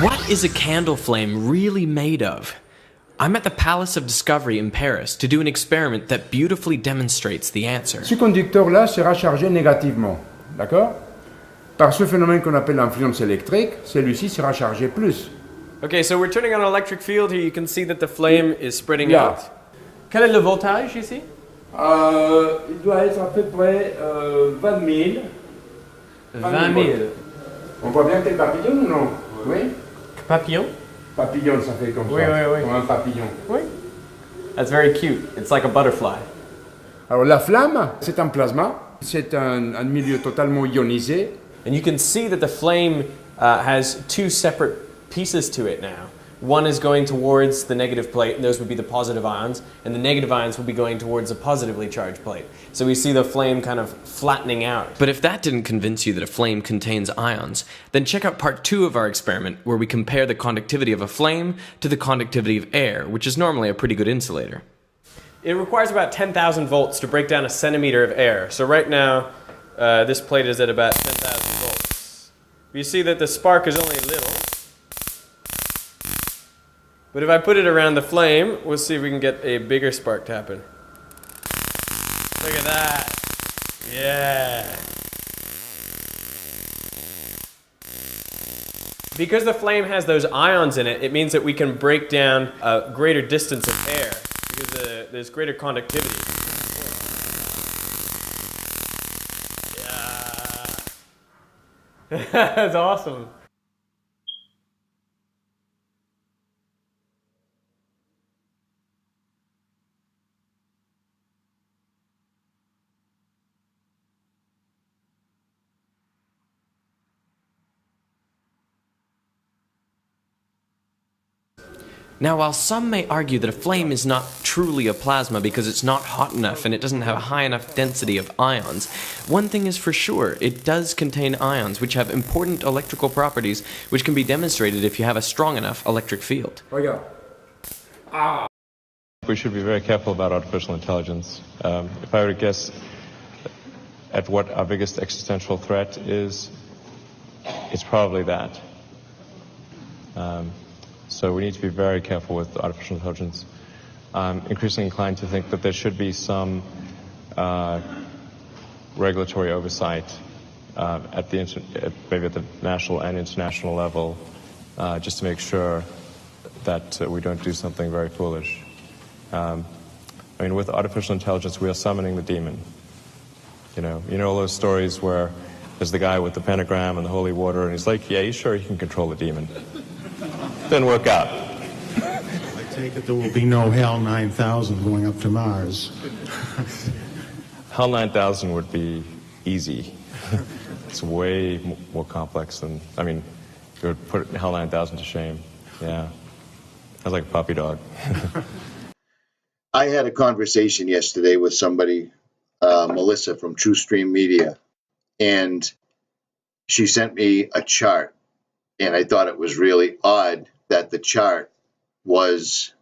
What is a candle flame really made of? I'm at the Palace of Discovery in Paris to do an experiment that beautifully demonstrates the answer. Ce conducteur-là sera chargé négativement, d'accord? Par ce phénomène qu'on appelle l'influence électrique, celui-ci sera chargé plus. Okay, so we're turning on an electric field here. You can see that the flame is spreading Yeah. out. Quel est le voltage ici? Il doit être à peu près 20 000. 20 000. On voit bien tes papillons ou non? Oui? Papillon? Papillon, ça fait comme Oui, ça. oui, oui. Comme un papillon. Oui. That's very cute. It's like a butterfly. Alors la flamme, c'est un plasma. C'est un milieu totalement ionisé. And you can see that the flame has two separate pieces to it now. One is going towards the negative plate, and those would be the positive ions, and the negative ions will be going towards a positively charged plate. So we see the flame kind of flattening out. But if that didn't convince you that a flame contains ions, then check out part 2 of our experiment where we compare the conductivity of a flame to the conductivity of air, which is normally a pretty good insulator. It requires about 10,000 volts to break down a centimeter of air. So right now, this plate is at about 10,000 volts. You see that the spark is only a little. But if I put it around the flame, we'll see if we can get a bigger spark to happen. Look at that. Yeah. Because the flame has those ions in it, it means that we can break down a greater distance of air because there's greater conductivity. Yeah. That's awesome. Now, while some may argue that a flame is not truly a plasma because it's not hot enough and it doesn't have a high enough density of ions, one thing is for sure, it does contain ions which have important electrical properties which can be demonstrated if you have a strong enough electric field. Regarde. We should be very careful about artificial intelligence. If I were to guess at what our biggest existential threat is, it's probably that. So we need to be very careful with artificial intelligence. I'm increasingly inclined to think that there should be some regulatory oversight maybe at the national and international level, just to make sure that we don't do something very foolish. I mean, with artificial intelligence, we are summoning the demon. You know all those stories where there's the guy with the pentagram and the holy water, and he's like, yeah, he's sure he can control the demon. Didn't work out. I take it there will be no HAL 9000 going up to Mars. HAL 9000 would be easy. It's way more complex than, I mean, you would put HAL 9000 to shame. Yeah. Sounds like a puppy dog. I had a conversation yesterday with somebody, Melissa from TrueStream Media, and she sent me a chart, and I thought it was really odd that the chart was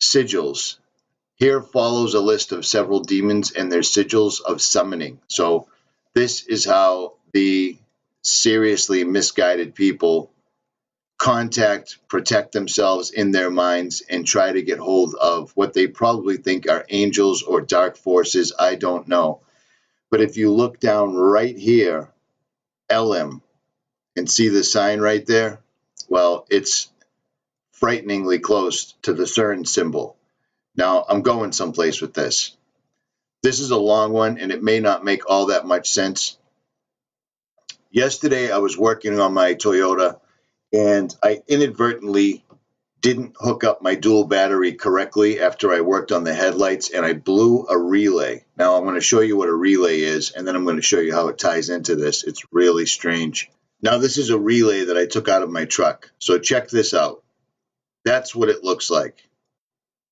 sigils. Here follows a list of several demons and their sigils of summoning. So this is how the seriously misguided people protect themselves in their minds and try to get hold of what they probably think are angels or dark forces. I don't know. But if you look down right here, LM, and see the sign right there, well, it's frighteningly close to the CERN symbol. Now, I'm going someplace with this. This is a long one, and it may not make all that much sense. Yesterday, I was working on my Toyota, and I inadvertently didn't hook up my dual battery correctly after I worked on the headlights, and I blew a relay. Now, I'm going to show you what a relay is, and then I'm going to show you how it ties into this. It's really strange. Now, this is a relay that I took out of my truck. So check this out. That's what it looks like.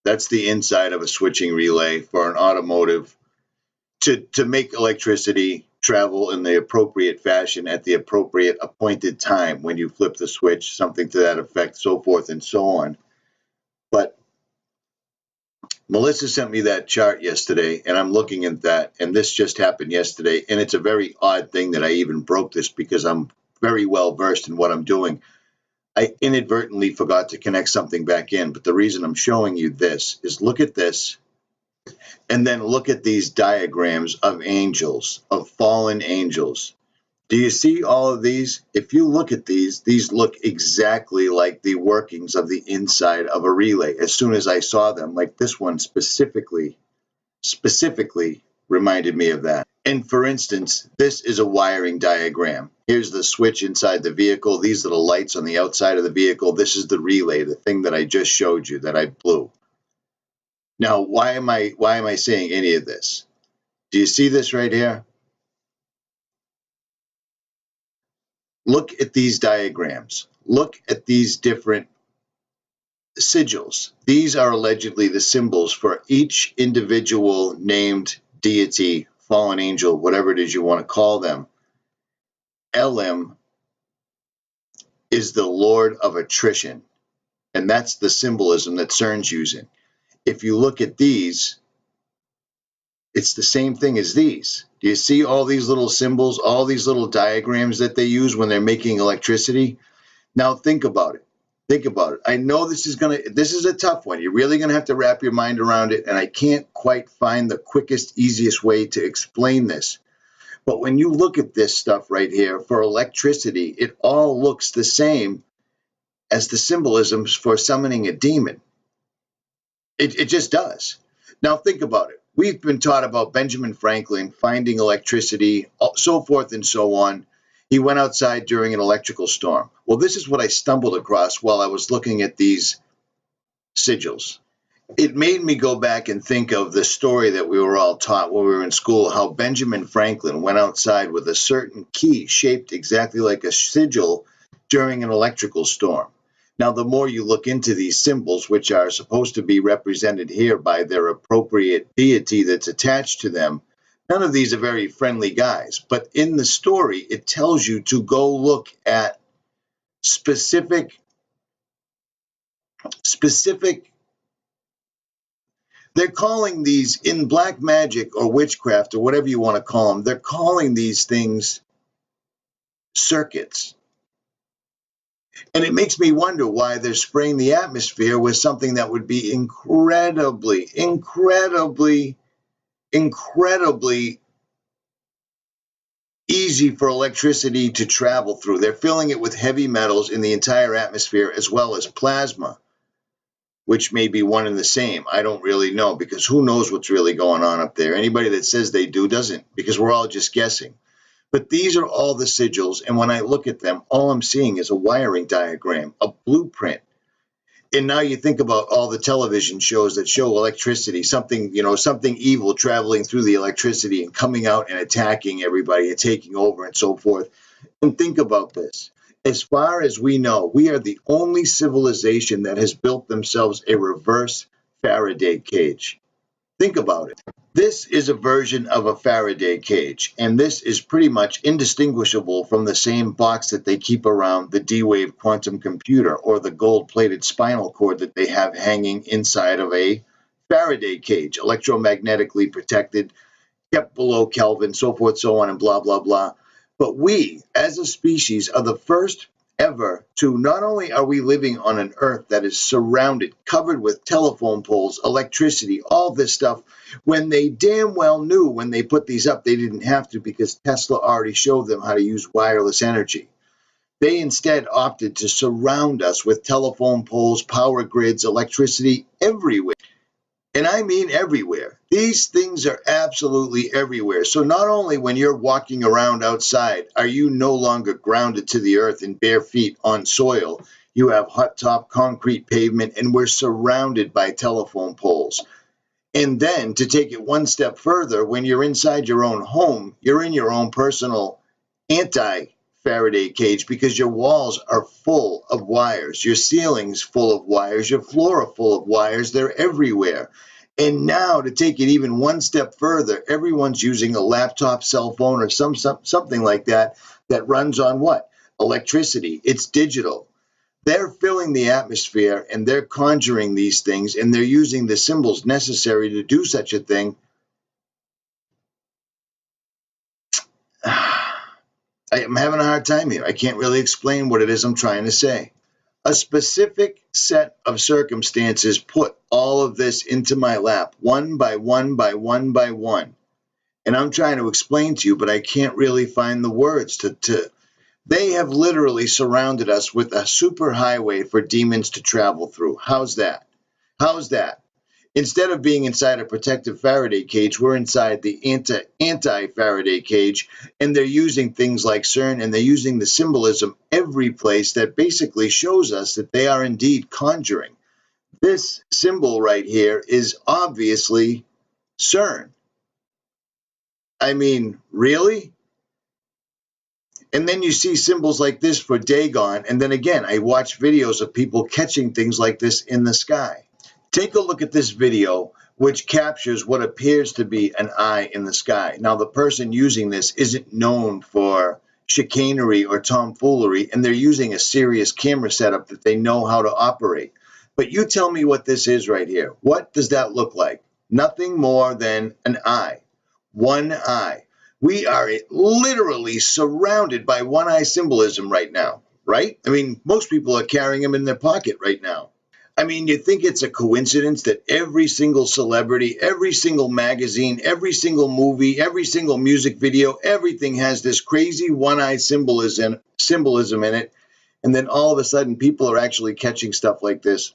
That's the inside of a switching relay for an automotive to make electricity travel in the appropriate fashion at the appropriate appointed time when you flip the switch, something to that effect, so forth and so on. But Melissa sent me that chart yesterday, and I'm looking at that, and this just happened yesterday, and it's a very odd thing that I even broke this because I'm very well versed in what I'm doing. I inadvertently forgot to connect something back in, but the reason I'm showing you this is look at this, and then look at these diagrams of angels, of fallen angels. Do you see all of these? If you look at these look exactly like the workings of the inside of a relay. As soon as I saw them, like this one specifically reminded me of that. And for instance, this is a wiring diagram. Here's the switch inside the vehicle. These are the lights on the outside of the vehicle. This is the relay, the thing that I just showed you that I blew. Now, why am I saying any of this? Do you see this right here? Look at these diagrams. Look at these different sigils. These are allegedly the symbols for each individual named deity, fallen angel, whatever it is you want to call them. LM is the Lord of Attrition, and that's the symbolism that CERN's using. If you look at these, it's the same thing as these. Do you see all these little symbols, all these little diagrams that they use when they're making electricity? Now think about it. Think about it. I know this is a tough one. You're really gonna have to wrap your mind around it, and I can't quite find the quickest, easiest way to explain this. But when you look at this stuff right here for electricity, it all looks the same as the symbolisms for summoning a demon. It just does. Now think about it. We've been taught about Benjamin Franklin finding electricity, so forth and so on. He went outside during an electrical storm. Well, this is what I stumbled across while I was looking at these sigils. It made me go back and think of the story that we were all taught when we were in school, how Benjamin Franklin went outside with a certain key shaped exactly like a sigil during an electrical storm. Now, the more you look into these symbols, which are supposed to be represented here by their appropriate deity that's attached to them, none of these are very friendly guys. But in the story, it tells you to go look at specific, they're calling these in black magic or witchcraft or whatever you want to call them, they're calling these things circuits. And it makes me wonder why they're spraying the atmosphere with something that would be incredibly easy for electricity to travel through. They're filling it with heavy metals in the entire atmosphere as well as plasma, which may be one and the same. I don't really know, because who knows what's really going on up there. Anybody that says they do doesn't, because we're all just guessing. But these are all the sigils, and when I look at them, all I'm seeing is a wiring diagram, a blueprint. And now you think about all the television shows that show electricity, something evil traveling through the electricity and coming out and attacking everybody and taking over and so forth. And think about this. As far as we know, we are the only civilization that has built themselves a reverse Faraday cage. Think about it. This is a version of a Faraday cage, and this is pretty much indistinguishable from the same box that they keep around the D-Wave quantum computer or the gold-plated spinal cord that they have hanging inside of a Faraday cage, electromagnetically protected, kept below Kelvin, so forth, so on, and blah, blah, blah. But we, as a species, are the first ever to, not only are we living on an earth that is surrounded, covered with telephone poles, electricity, all this stuff, when they damn well knew when they put these up, they didn't have to, because Tesla already showed them how to use wireless energy. They instead opted to surround us with telephone poles, power grids, electricity everywhere. And I mean everywhere. These things are absolutely everywhere. So not only when you're walking around outside are you no longer grounded to the earth in bare feet on soil, you have hot top concrete pavement, and we're surrounded by telephone poles. And then to take it one step further, when you're inside your own home, you're in your own personal anti-Faraday cage, because your walls are full of wires, your ceiling's full of wires, your floor are full of wires, they're everywhere. And now to take it even one step further, everyone's using a laptop, cell phone, or something like that that runs on what? Electricity. It's digital. They're filling the atmosphere, and they're conjuring these things, and they're using the symbols necessary to do such a thing. I'm having a hard time here. I can't really explain what it is I'm trying to say. A specific set of circumstances put all of this into my lap, one by one by one by one. And I'm trying to explain to you, but I can't really find the words to they have literally surrounded us with a superhighway for demons to travel through. How's that? How's that? Instead of being inside a protective Faraday cage, we're inside the anti-Faraday cage, and they're using things like CERN, and they're using the symbolism every place that basically shows us that they are indeed conjuring. This symbol right here is obviously CERN. I mean, really? And then you see symbols like this for Dagon, and then again, I watch videos of people catching things like this in the sky. Take a look at this video, which captures what appears to be an eye in the sky. Now, the person using this isn't known for chicanery or tomfoolery, and they're using a serious camera setup that they know how to operate. But you tell me what this is right here. What does that look like? Nothing more than an eye. One eye. We are literally surrounded by one eye symbolism right now, right? I mean, most people are carrying them in their pocket right now. I mean, you think it's a coincidence that every single celebrity, every single magazine, every single movie, every single music video, everything has this crazy one-eye symbolism in it, and then all of a sudden people are actually catching stuff like this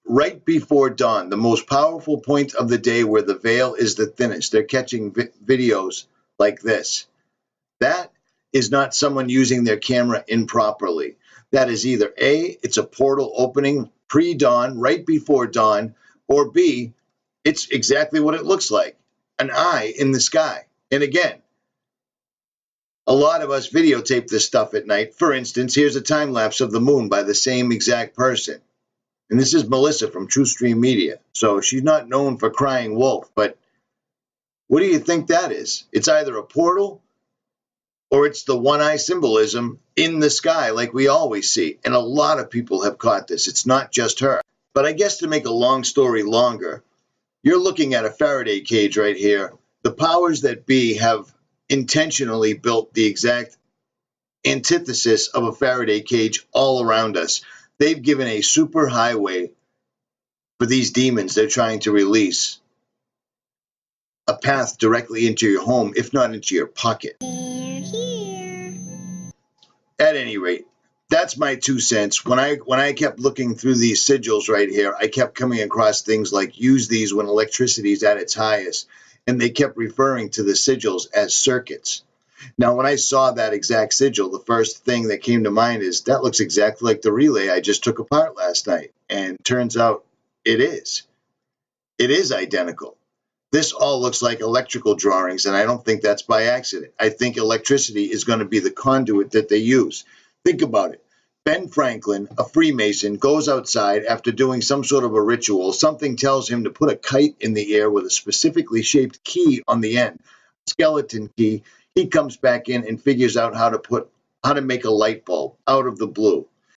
right before dawn, the most powerful point of the day where the veil is the thinnest. They're catching videos like this. That is not someone using their camera improperly. That is either A, it's a portal opening pre-dawn, right before dawn, or B, it's exactly what it looks like, an eye in the sky. And again, a lot of us videotape this stuff at night. For instance, here's a time lapse of the moon by the same exact person. And this is Melissa from True Stream Media. So she's not known for crying wolf, but what do you think that is? It's either a portal or it's the one-eye symbolism in the sky like we always see. And a lot of people have caught this. It's not just her. But I guess to make a long story longer, you're looking at a Faraday cage right here. The powers that be have intentionally built the exact antithesis of a Faraday cage all around us. They've given a super highway for these demons they're trying to release, a path directly into your home, if not into your pocket. At any rate, that's my 2 cents. When I kept looking through these sigils right here, I kept coming across things like use these when electricity is at its highest, and they kept referring to the sigils as circuits. Now, when I saw that exact sigil, the first thing that came to mind is that looks exactly like the relay I just took apart last night, and turns out it is. It is identical. This all looks like electrical drawings, and I don't think that's by accident. I think electricity is going to be the conduit that they use. Think about it. Ben Franklin, a Freemason, goes outside after doing some sort of a ritual. Something tells him to put a kite in the air with a specifically shaped key on the end, a skeleton key. He comes back in and figures out how to make a light bulb out of the blue.